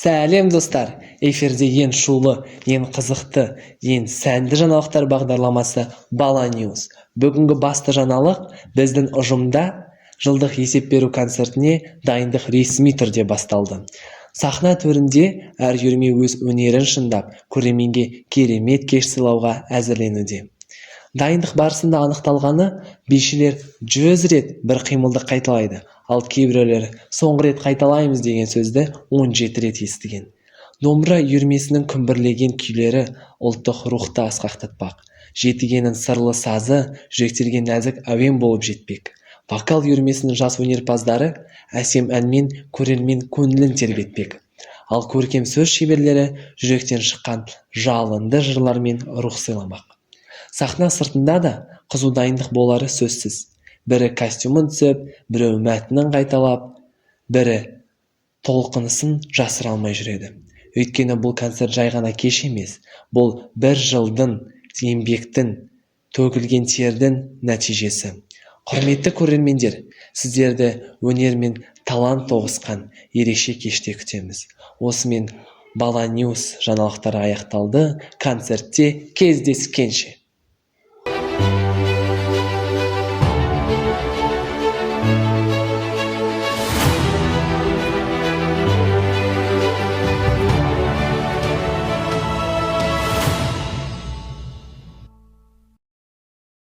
Сәлем достар, эфирде ең шулы, ең қызықты, ең сәнді жаңалықтар бағдарламасы Бала Ньюс. Бүгінгі басты жаңалық біздің ұжымда жылдық есеп беру концертіне дайындық ресми түрде басталды. Сахна төрінде әр үйірме өз өнерін шыңдап, көрерменге керемет кеш сыйлауға әзірленуде. Дайындық барысында анықталғаны, бишілер 100 рет бір қимылды қайталайды, ал кейбіреулері соңғы рет қайталаймыз деген сөзді 17 рет естіген. Домбыра үйірмесінің күмбірлеген күйлері ұлттық рухты асқақтатпақ. Жетігеннің сырлы сазы жүректерге нәзік әуен болып жетпек. Вокал үйірмесінің жас өнерпаздары әсем әнмен көрермен көңілін тербетпек. Ал көркем сөз шеберлері жүректен шыққан жалынды жырлармен рух сыйламақ. Сахна сыртында да қызу дайындық болары сөзсіз. Бірі костюмын түсіп, біреу мәтінін қайталап, бірі толқынысын жасыра алмай жүреді. Өйткені бұл концерт жай ғана кеш емес, бұл бір жылдың еңбектің, төгілген тердің нәтижесі. Құрметті көрермендер, сіздерді өнер мен талант тоғысқан ерекше кеште күтеміз. Осымен Бала Ньюс жаңалықтары аяқталды. Концертте кездескенше.